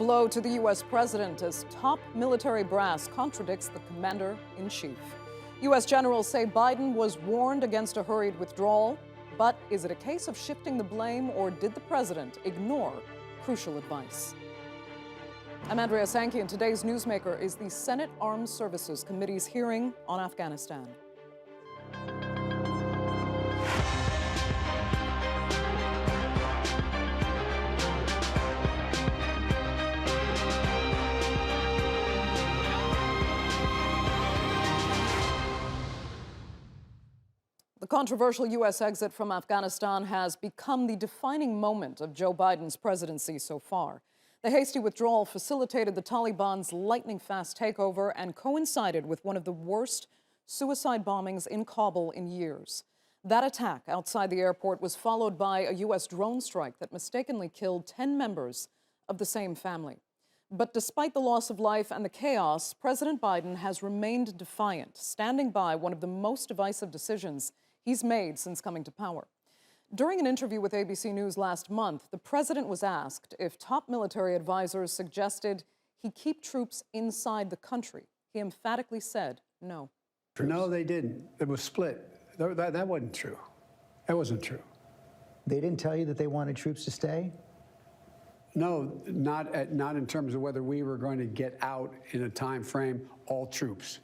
blow to the U.S. president as top military brass contradicts the commander-in-chief. U.S. generals say Biden was warned against a hurried withdrawal. But is it a case of shifting the blame, or did the president ignore crucial advice? I'm Andrea Sankey, and today's newsmaker is the Senate Armed Services Committee's hearing on Afghanistan. The controversial U.S. exit from Afghanistan has become the defining moment of Joe Biden's presidency so far. The hasty withdrawal facilitated the Taliban's lightning-fast takeover and coincided with one of the worst suicide bombings in Kabul in years. That attack outside the airport was followed by a U.S. drone strike that mistakenly killed 10 members of the same family. But despite the loss of life and the chaos, President Biden has remained defiant, standing by one of the most divisive decisions he's made since coming to power. During an interview with ABC News last month, the president was asked if top military advisors suggested he keep troops inside the country. He emphatically said no. No, they didn't. It was split. That wasn't true. That wasn't true. They didn't tell you that they wanted troops to stay? No, not in terms of whether we were going to get out in a time frame, all troops.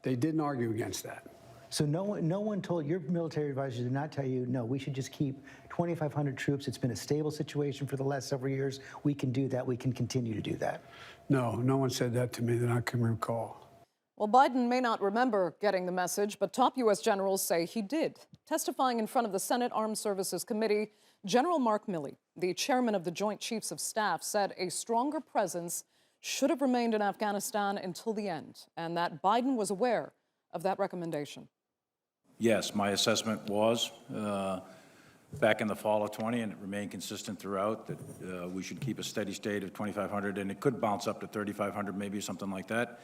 They didn't argue against that. So no one told, your military advisors did not tell you, no, we should just keep 2,500 troops. It's been a stable situation for the last several years. We can do that. We can continue to do that. No, no one said that to me that I can recall. Well, Biden may not remember getting the message, but top U.S. generals say he did. Testifying in front of the Senate Armed Services Committee, General Mark Milley, the chairman of the Joint Chiefs of Staff, said a stronger presence should have remained in Afghanistan until the end, and that Biden was aware of that recommendation. Yes, my assessment was back in the fall of 20, and it remained consistent throughout, that we should keep a steady state of 2,500, and it could bounce up to 3,500, maybe something like that,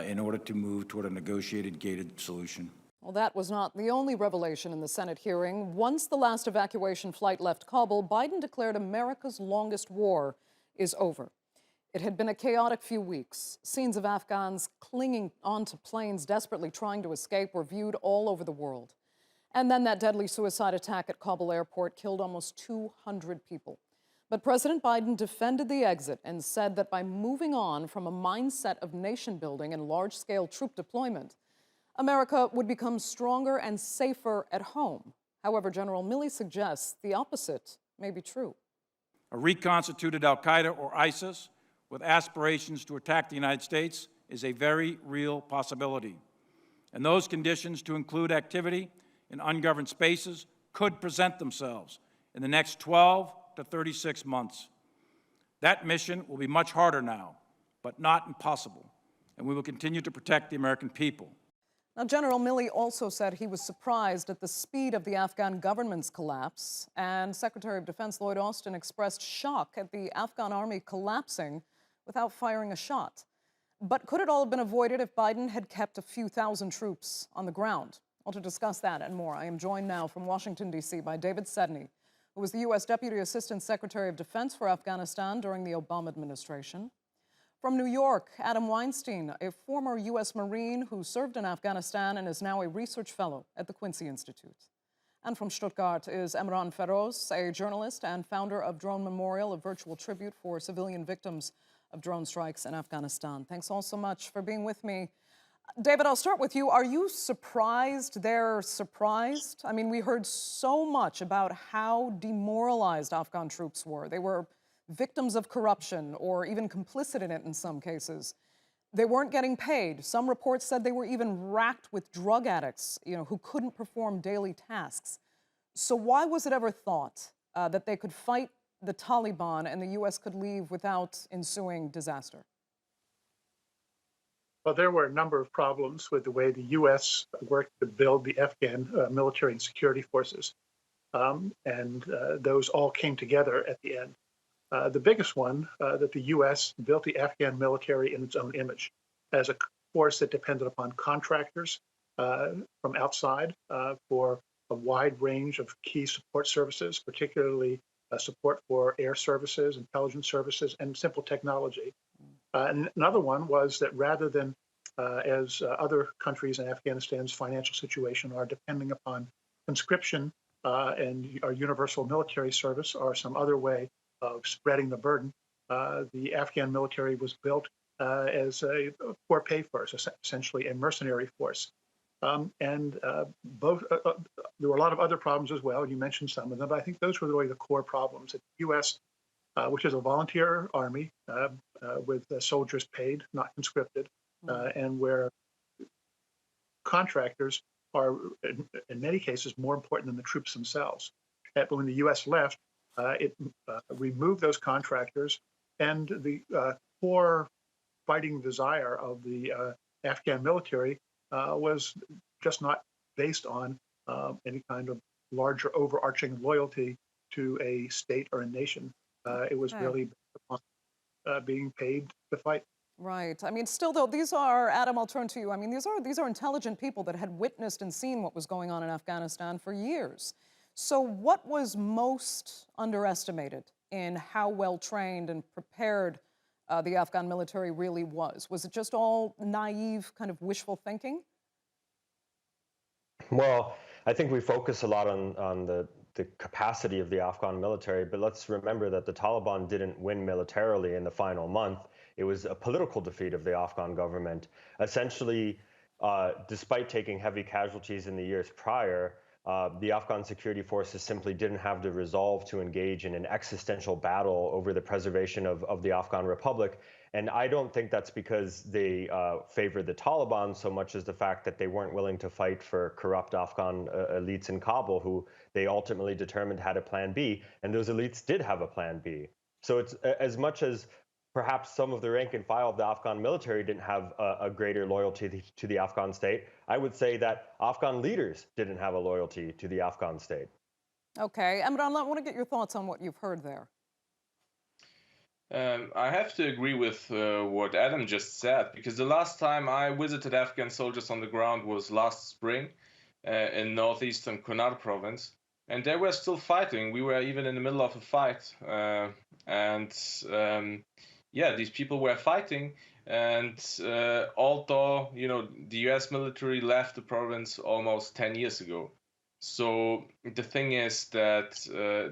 in order to move toward a negotiated, gated solution. Well, that was not the only revelation in the Senate hearing. Once the last evacuation flight left Kabul, Biden declared America's longest war is over. It had been a chaotic few weeks. Scenes of Afghans clinging onto planes, desperately trying to escape, were viewed all over the world. And then that deadly suicide attack at Kabul airport killed almost 200 people. But President Biden defended the exit and said that by moving on from a mindset of nation building and large-scale troop deployment, America would become stronger and safer at home. However, General Milley suggests the opposite may be true. A reconstituted al-Qaeda or ISIS with aspirations to attack the United States is a very real possibility. And those conditions, to include activity in ungoverned spaces, could present themselves in the next 12 to 36 months. That mission will be much harder now, but not impossible, and we will continue to protect the American people. Now, General Milley also said he was surprised at the speed of the Afghan government's collapse, and Secretary of Defense Lloyd Austin expressed shock at the Afghan army collapsing without firing a shot. But could it all have been avoided if Biden had kept a few thousand troops on the ground? Well, to discuss that and more, I am joined now from Washington, D.C. by David Sedney, who was the U.S. Deputy Assistant Secretary of Defense for Afghanistan during the Obama administration. From New York, Adam Weinstein, a former U.S. Marine who served in Afghanistan and is now a research fellow at the Quincy Institute. And from Stuttgart is Emran Feroz, a journalist and founder of Drone Memorial, a virtual tribute for civilian victims of drone strikes in Afghanistan. Thanks all so much for being with me. David, I'll start with you. Are you surprised they're surprised? I mean, we heard so much about how demoralized Afghan troops were. They were victims of corruption or even complicit in it in some cases. They weren't getting paid. Some reports said they were even racked with drug addicts, who couldn't perform daily tasks. So why was it ever thought that they could fight the Taliban and the U.S. could leave without ensuing disaster? Well, there were a number of problems with the way the U.S. worked to build the Afghan military and security forces. And those all came together at the end. The biggest one, that the U.S. built the Afghan military in its own image as a force that depended upon contractors from outside for a wide range of key support services, particularly support for air services, intelligence services, and simple technology. And another one was that rather than, as other countries in Afghanistan's financial situation are depending upon conscription and our universal military service or some other way of spreading the burden, the Afghan military was built as a poor pay force, essentially a mercenary force. And both there were a lot of other problems as well. You mentioned some of them, but I think those were really the core problems. The U.S., which is a volunteer army with soldiers paid, not conscripted, and where contractors are, in many cases, more important than the troops themselves. But when the U.S. left, it removed those contractors, and the core fighting desire of the Afghan military was just not based on any kind of larger overarching loyalty to a state or a nation. It was really based upon being paid to fight. Right. I mean, still, though, these are, Adam, I'll turn to you. I mean, these are intelligent people that had witnessed and seen what was going on in Afghanistan for years. So what was most underestimated in how well trained and prepared the Afghan military really was? Was it just all naive, kind of wishful thinking? Well, I think we focus a lot on the capacity of the Afghan military, but let's remember that the Taliban didn't win militarily in the final month. It was a political defeat of the Afghan government. Essentially, despite taking heavy casualties in the years prior, the Afghan security forces simply didn't have the resolve to engage in an existential battle over the preservation of the Afghan Republic. And I don't think that's because they favored the Taliban so much as the fact that they weren't willing to fight for corrupt Afghan elites in Kabul, who they ultimately determined had a plan B. And those elites did have a plan B. So it's as much as perhaps some of the rank and file of the Afghan military didn't have a greater loyalty to the Afghan state, I would say that Afghan leaders didn't have a loyalty to the Afghan state. Okay. Emran, I want to get your thoughts on what you've heard there. I have to agree with what Adam just said, because the last time I visited Afghan soldiers on the ground was last spring in northeastern Kunar province, and they were still fighting. We were even in the middle of a fight, yeah, these people were fighting, and although, you know, the US military left the province almost 10 years ago. So the thing is that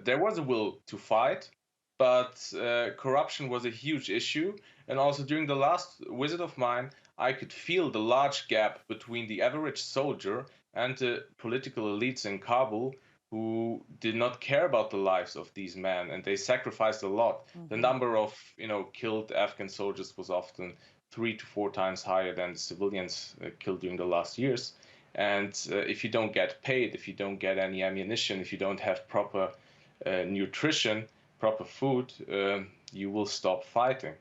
there was a will to fight, but corruption was a huge issue. And also during the last visit of mine, I could feel the large gap between the average soldier and the political elites in Kabul, who did not care about the lives of these men, and they sacrificed a lot. Mm-hmm. The number of, you know, killed Afghan soldiers was often 3 to 4 times higher than the civilians killed during the last years. And if you don't get paid, if you don't get any ammunition, if you don't have proper nutrition, proper food, you will stop fighting.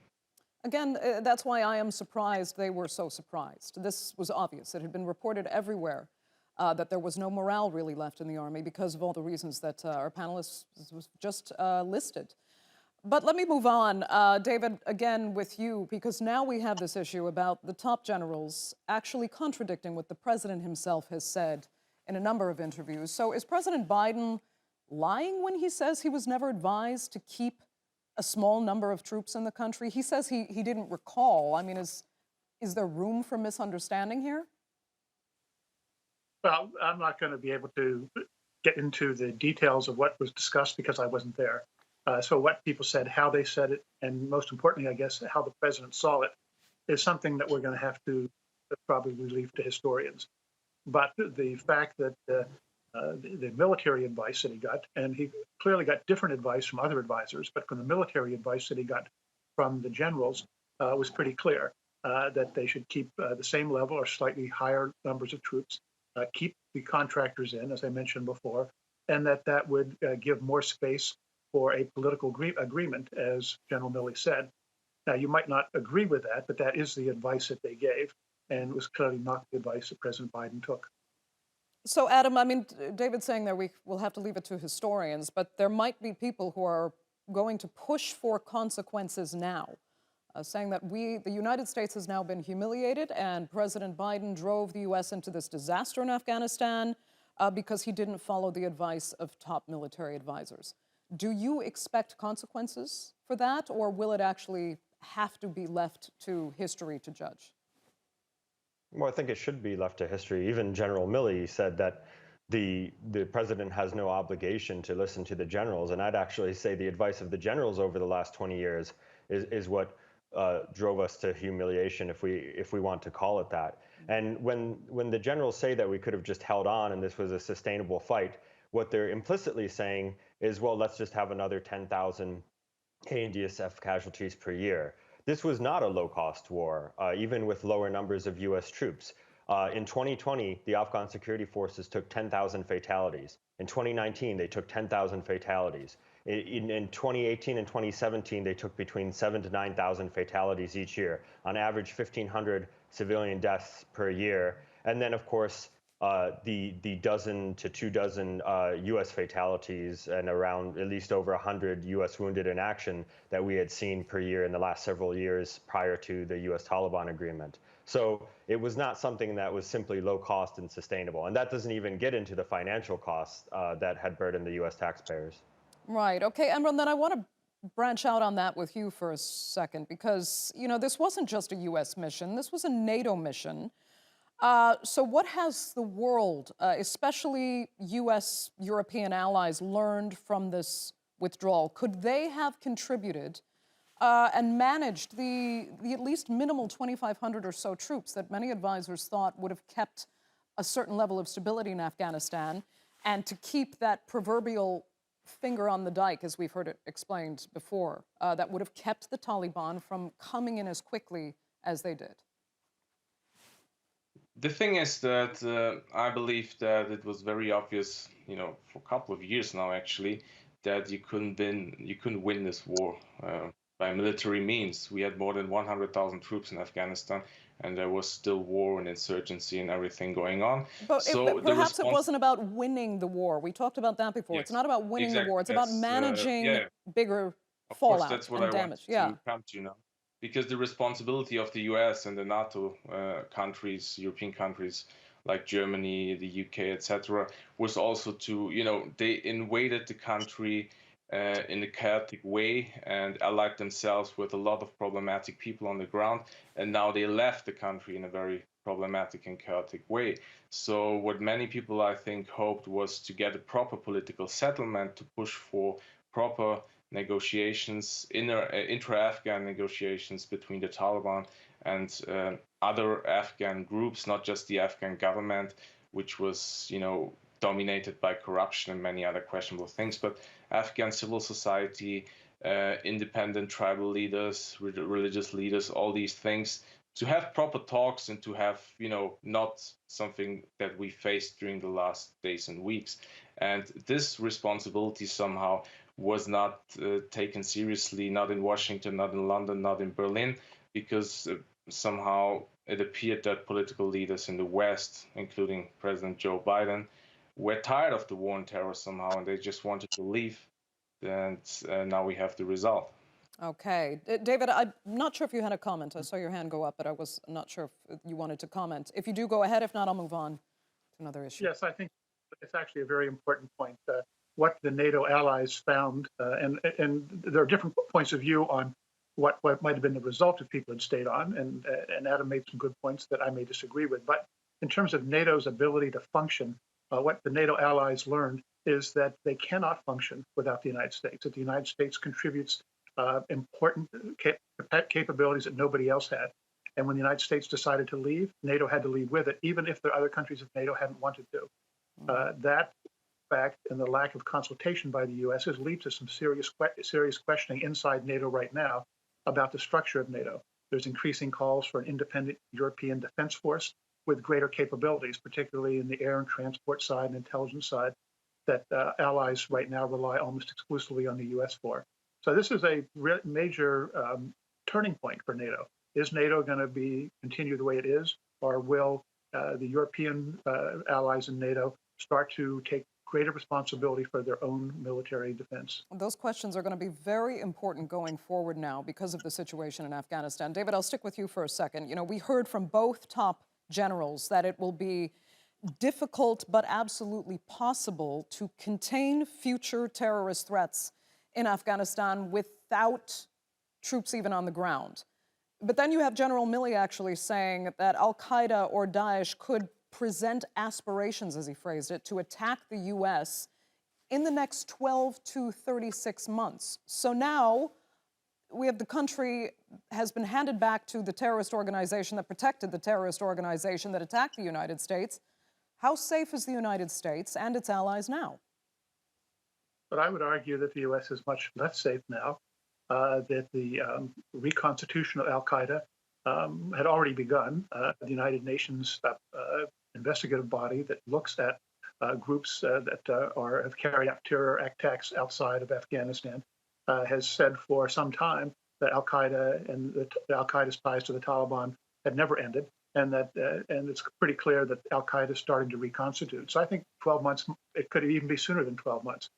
Again, that's why I am surprised they were so surprised. This was obvious. It had been reported everywhere that there was no morale really left in the army because of all the reasons that our panelists just listed. But let me move on, David, again with you, because now we have this issue about the top generals actually contradicting what the president himself has said in a number of interviews. So is President Biden lying when he says he was never advised to keep a small number of troops in the country? He says he didn't recall. I mean, is there room for misunderstanding here? Well, I'm not going to be able to get into the details of what was discussed because I wasn't there. So what people said, how they said it, and most importantly, I guess, how the president saw it, is something that we're going to have to probably leave to historians. But the fact that the military advice that he got, and he clearly got different advice from other advisors, but from the military advice that he got from the generals was pretty clear that they should keep the same level or slightly higher numbers of troops, keep the contractors in, as I mentioned before, and that would give more space for a political agreement, as General Milley said. Now, you might not agree with that, but that is the advice that they gave, and it was clearly not the advice that President Biden took. So, Adam, I mean, David's saying that we'll have to leave it to historians, but there might be people who are going to push for consequences now, saying that the United States has now been humiliated, and President Biden drove the U.S. into this disaster in Afghanistan because he didn't follow the advice of top military advisors. Do you expect consequences for that, or will it actually have to be left to history to judge? Well, I think it should be left to history. Even General Milley said that the president has no obligation to listen to the generals, and I'd actually say the advice of the generals over the last 20 years is what drove us to humiliation, if we want to call it that. And when the generals say that we could have just held on and this was a sustainable fight, what they're implicitly saying is, well, let's just have another 10,000 ANDSF casualties per year. This was not a low-cost war, even with lower numbers of U.S. troops. In 2020, the Afghan security forces took 10,000 fatalities. In 2019, they took 10,000 fatalities. In 2018 and 2017, they took between 7,000 to 9,000 fatalities each year, on average 1,500 civilian deaths per year. And then, of course, the dozen to 2 dozen U.S. fatalities and around at least over 100 U.S. wounded in action that we had seen per year in the last several years prior to the U.S. Taliban agreement. So it was not something that was simply low cost and sustainable. And that doesn't even get into the financial costs that had burdened the U.S. taxpayers. Right. Okay, Emran, then I want to branch out on that with you for a second, because, you know, this wasn't just a U.S. mission. This was a NATO mission. So what has the world, especially U.S. European allies, learned from this withdrawal? Could they have contributed and managed the at least minimal 2,500 or so troops that many advisors thought would have kept a certain level of stability in Afghanistan, and to keep that proverbial finger on the dike, as we've heard it explained before, that would have kept the Taliban from coming in as quickly as they did? The thing is that I believe that it was very obvious, you know, for a couple of years now actually, that you couldn't win this war by military means. We had more than 100,000 troops in Afghanistan, and there was still war and insurgency and everything going on. But So perhaps it wasn't about winning the war. We talked about that before. Yes, It's not about winning the war. It's about managing yeah. bigger Of course, fallout that's what and I damage. wanted to come to now. Because the responsibility of the US and the NATO countries, European countries like Germany, the UK, etc., was also to, you know, they invaded the country in a chaotic way and allied themselves with a lot of problematic people on the ground. And now they left the country in a very problematic and chaotic way. So what many people, I think, hoped was to get a proper political settlement, to push for proper negotiations, intra-Afghan negotiations between the Taliban and other Afghan groups, not just the Afghan government, which was, you know, dominated by corruption and many other questionable things, but Afghan civil society, independent tribal leaders, religious leaders, all these things, to have proper talks and to have, you know, not something that we faced during the last days and weeks. And this responsibility somehow was not taken seriously, not in Washington, not in London, not in Berlin, because somehow it appeared that political leaders in the West, including President Joe Biden, were tired of the war on terror somehow, and they just wanted to leave. And now we have the result. Okay. David, I'm not sure if you had a comment. I saw your hand go up, but I was not sure if you wanted to comment. If you do, go ahead. If not, I'll move on to another issue. Yes, I think it's actually a very important point. What the NATO allies found, and there are different points of view on what might have been the result if people had stayed on, and Adam made some good points that I may disagree with. But in terms of NATO's ability to function, what the NATO allies learned is that they cannot function without the United States, that the United States contributes important capabilities that nobody else had. And when the United States decided to leave, NATO had to leave with it, even if the other countries of NATO hadn't wanted to. That fact and the lack of consultation by the U.S. has led to some serious questioning inside NATO right now about the structure of NATO. There's increasing calls for an independent European defense force with greater capabilities, particularly in the air and transport side and intelligence side, that allies right now rely almost exclusively on the U.S. for. So this is a major turning point for NATO. Is NATO going to continue the way it is, or will the European allies in NATO start to take greater responsibility for their own military defense? Those questions are going to be very important going forward now because of the situation in Afghanistan. David, I'll stick with you for a second. You know, we heard from both top generals that it will be difficult but absolutely possible to contain future terrorist threats in Afghanistan without troops even on the ground. But then you have General Milley actually saying that al-Qaeda or Daesh could present aspirations, as he phrased it, to attack the U.S. in the next 12 to 36 months. So now we have the country has been handed back to the terrorist organization that protected the terrorist organization that attacked the United States. How safe is the United States and its allies now? But I would argue that the U.S. is much less safe now, that the reconstitution of al-Qaeda had already begun. The United Nations investigative body that looks at groups that have carried out terror attacks outside of Afghanistan has said for some time that al-Qaeda and al-Qaeda's ties to the Taliban had never ended, and that and it's pretty clear that al-Qaeda is starting to reconstitute. So I think 12 months, it could even be sooner than 12 months.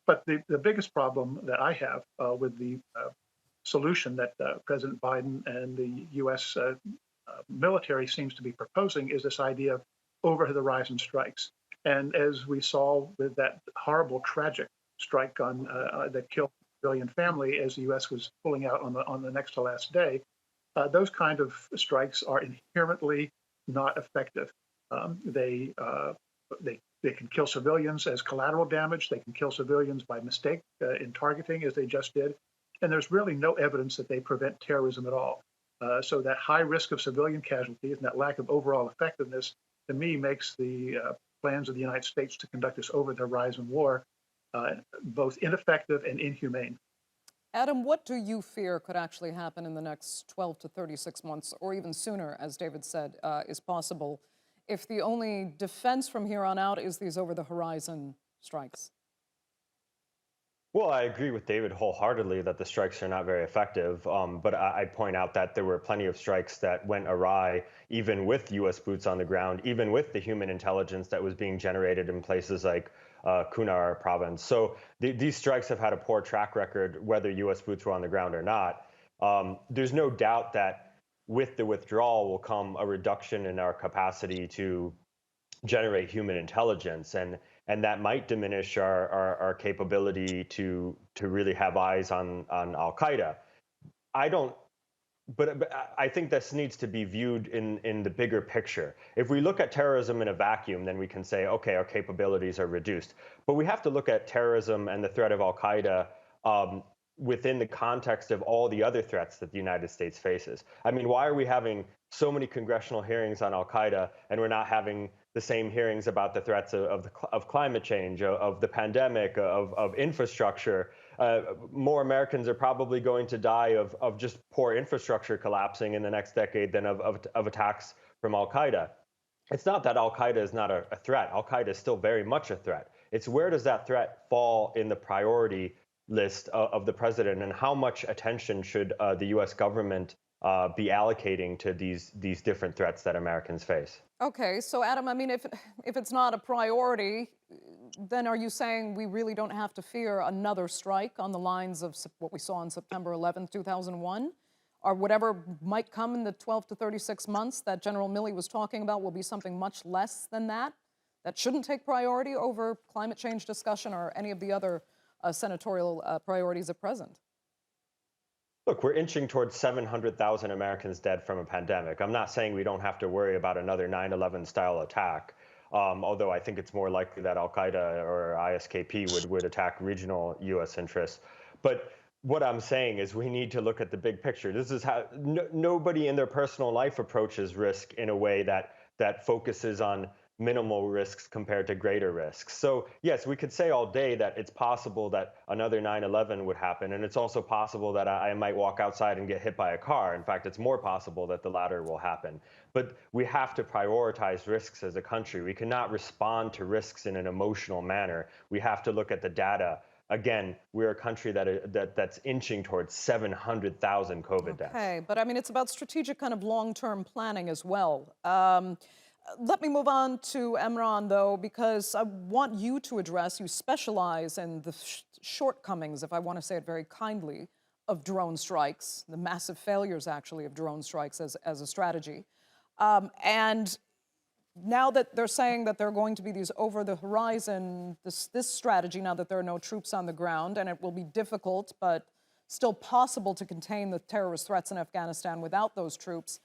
But the biggest problem that I have with the solution that President Biden and the U.S. Military seems to be proposing is this idea of over-the-horizon strikes. And as we saw with that horrible, tragic strike on that killed a civilian family as the U.S. was pulling out on the next to last day, those kind of strikes are inherently not effective. They can kill civilians as collateral damage. They can kill civilians by mistake in targeting, as they just did. And there's really no evidence that they prevent terrorism at all. So that high risk of civilian casualties and that lack of overall effectiveness, to me, makes the plans of the United States to conduct this over-the-horizon war both ineffective and inhumane. Adam, what do you fear could actually happen in the next 12 to 36 months, or even sooner, as David said, is possible, if the only defense from here on out is these over-the-horizon strikes? Well, I agree with David wholeheartedly that the strikes are not very effective, but I'd point out that there were plenty of strikes that went awry, even with U.S. boots on the ground, even with the human intelligence that was being generated in places like Kunar province. So these strikes have had a poor track record, whether U.S. boots were on the ground or not. There's no doubt that with the withdrawal will come a reduction in our capacity to generate human intelligence, and that might diminish our capability to really have eyes on al-Qaeda. But I think this needs to be viewed in the bigger picture. If we look at terrorism in a vacuum, then we can say, okay, our capabilities are reduced. But we have to look at terrorism and the threat of al-Qaeda within the context of all the other threats that the United States faces. I mean, why are we having so many congressional hearings on al-Qaeda and we're not having the same hearings about the threats of climate change, of the pandemic, of infrastructure? More Americans are probably going to die of just poor infrastructure collapsing in the next decade than of attacks from al-Qaeda. It's not that al-Qaeda is not a threat. Al-Qaeda is still very much a threat. It's where does that threat fall in the priority list of the president, and how much attention should the U.S. government be allocating to these different threats that Americans face? Okay, so Adam, I mean, if it's not a priority, then are you saying we really don't have to fear another strike on the lines of what we saw on September 11th, 2001? Or whatever might come in the 12 to 36 months that General Milley was talking about will be something much less than that? That shouldn't take priority over climate change discussion or any of the other senatorial priorities at present? Look, we're inching towards 700,000 Americans dead from a pandemic. I'm not saying we don't have to worry about another 9/11 style attack, although I think it's more likely that al-Qaeda or ISKP would attack regional U.S. interests. But what I'm saying is we need to look at the big picture. This is how nobody in their personal life approaches risk in a way that focuses on minimal risks compared to greater risks. So yes, we could say all day that it's possible that another 9/11 would happen, and it's also possible that I might walk outside and get hit by a car. In fact, it's more possible that the latter will happen. But we have to prioritize risks as a country. We cannot respond to risks in an emotional manner. We have to look at the data. Again, we're a country that's inching towards 700,000 COVID deaths. Okay, but I mean, it's about strategic kind of long-term planning as well. Let me move on to Emran, though, because I want you to address, you specialize in the shortcomings, if I want to say it very kindly, of drone strikes, the massive failures, actually, of drone strikes as a strategy. And now that they're saying that there are going to be these over-the-horizon, this strategy, now that there are no troops on the ground, and it will be difficult, but still possible to contain the terrorist threats in Afghanistan without those troops.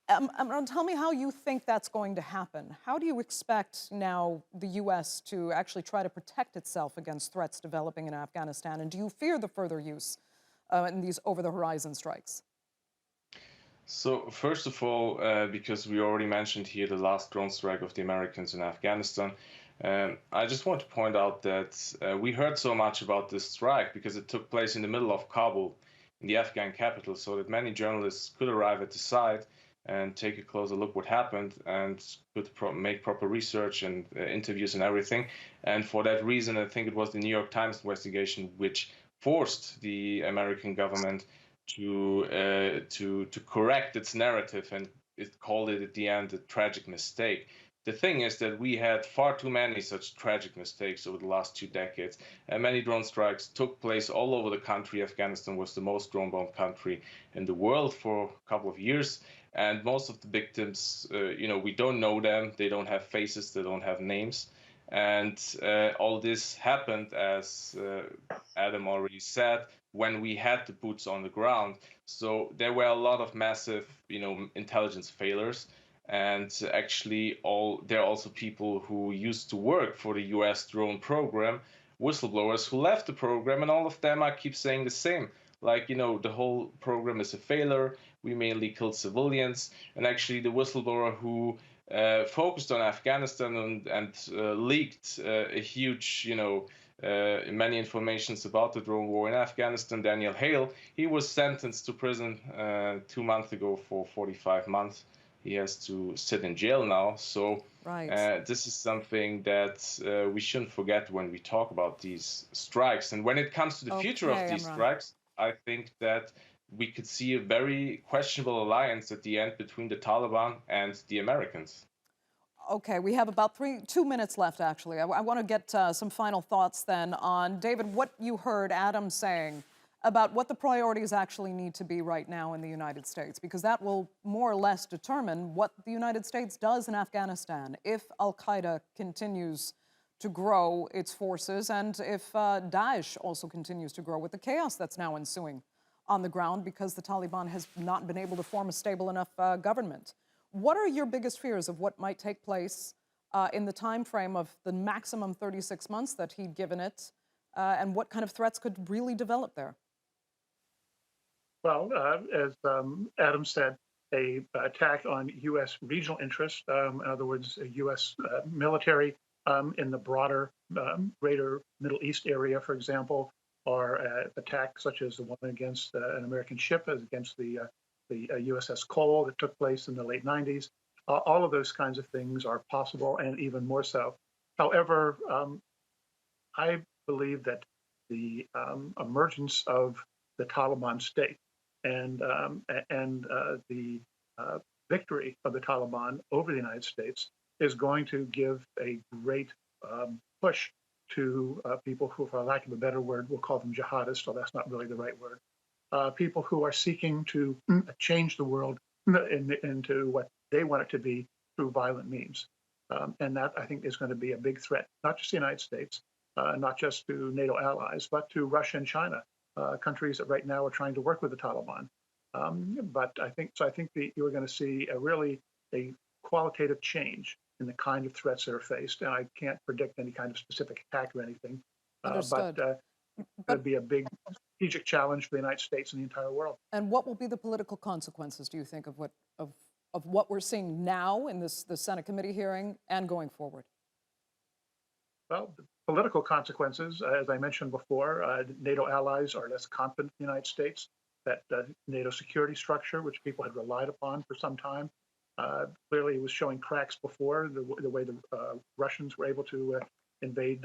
Tell me how you think that's going to happen. How do you expect now the U.S. to actually try to protect itself against threats developing in Afghanistan? And do you fear the further use in these over-the-horizon strikes? So first of all, because we already mentioned here the last drone strike of the Americans in Afghanistan, I just want to point out that we heard so much about this strike because it took place in the middle of Kabul, in the Afghan capital, so that many journalists could arrive at the site and take a closer look what happened and could make proper research and interviews and everything. And for that reason, I think it was the New York Times investigation which forced the American government to correct its narrative, and it called it at the end a tragic mistake. The thing is that we had far too many such tragic mistakes over the last 2 decades, and many drone strikes took place all over the country. Afghanistan was the most drone-bombed country in the world for a couple of years, and most of the victims, we don't know them, they don't have faces, they don't have names. And all this happened, as Adam already said, when we had the boots on the ground. So there were a lot of massive, intelligence failures. And actually, there are also people who used to work for the US drone program, whistleblowers who left the program, and all of them, I keep saying the same. Like, the whole program is a failure. We mainly killed civilians. And actually, the whistleblower who focused on Afghanistan and leaked a huge, many informations about the drone war in Afghanistan, Daniel Hale, he was sentenced to prison 2 months ago for 45 months. He has to sit in jail now. So this is something that we shouldn't forget when we talk about these strikes. And when it comes to the future of these strikes, I think that we could see a very questionable alliance at the end between the Taliban and the Americans. Okay, we have about 2 minutes left, actually. I want to get some final thoughts then on, David, what you heard Adam saying about what the priorities actually need to be right now in the United States, because that will more or less determine what the United States does in Afghanistan if al-Qaeda continues to grow its forces and if Daesh also continues to grow with the chaos that's now ensuing on the ground because the Taliban has not been able to form a stable enough government. What are your biggest fears of what might take place in the time frame of the maximum 36 months that he'd given it, and what kind of threats could really develop there? Well, as Adam said, an attack on U.S. regional interests, in other words, a U.S. military in the broader greater Middle East area, for example, or attacks such as the one against an American ship, as against the USS Cole that took place in the late 90s. All of those kinds of things are possible, and even more so. However, I believe that the emergence of the Taliban state and the victory of the Taliban over the United States is going to give a great push to people who, for lack of a better word, we'll call them jihadists, so that's not really the right word. People who are seeking to change the world into what they want it to be through violent means. And that, I think, is going to be a big threat, not just the United States, not just to NATO allies, but to Russia and China, countries that right now are trying to work with the Taliban. But I think that you're going to see a qualitative change in the kind of threats that are faced. And I can't predict any kind of specific attack or anything. Understood. But it would be a big strategic challenge for the United States and the entire world. And what will be the political consequences, do you think, of what we're seeing now in the Senate committee hearing and going forward? Well, the political consequences, as I mentioned before, NATO allies are less confident in the United States. That NATO security structure, which people had relied upon for some time, clearly was showing cracks before the way the Russians were able to invade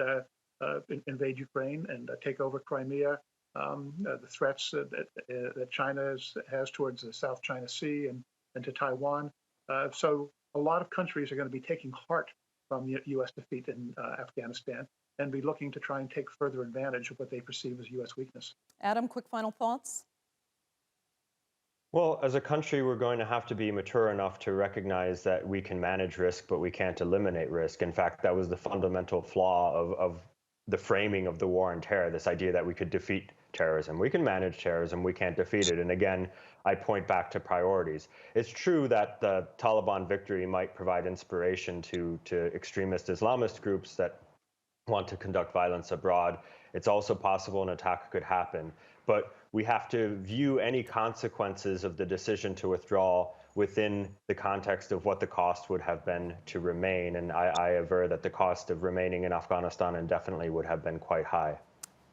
Ukraine and take over Crimea. The threats that China has towards the South China Sea and to Taiwan. So a lot of countries are going to be taking heart from U.S. defeat in Afghanistan and be looking to try and take further advantage of what they perceive as U.S. weakness. Adam, quick final thoughts? Well, as a country, we're going to have to be mature enough to recognize that we can manage risk, but we can't eliminate risk. In fact, that was the fundamental flaw of the framing of the war on terror, this idea that we could defeat terrorism. We can manage terrorism, we can't defeat it. And again, I point back to priorities. It's true that the Taliban victory might provide inspiration to extremist Islamist groups that want to conduct violence abroad. It's also possible an attack could happen. But we have to view any consequences of the decision to withdraw within the context of what the cost would have been to remain. And I aver that the cost of remaining in Afghanistan indefinitely would have been quite high.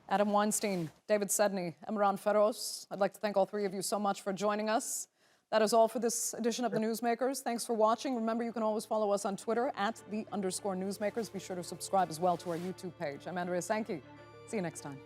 Adam Weinstein, David Sedney, Emran Feroz, I'd like to thank all three of you so much for joining us. That is all for this edition of The Newsmakers. Thanks for watching. Remember, you can always follow us on Twitter @_Newsmakers. Be sure to subscribe as well to our YouTube page. I'm Andrea Sankey. See you next time.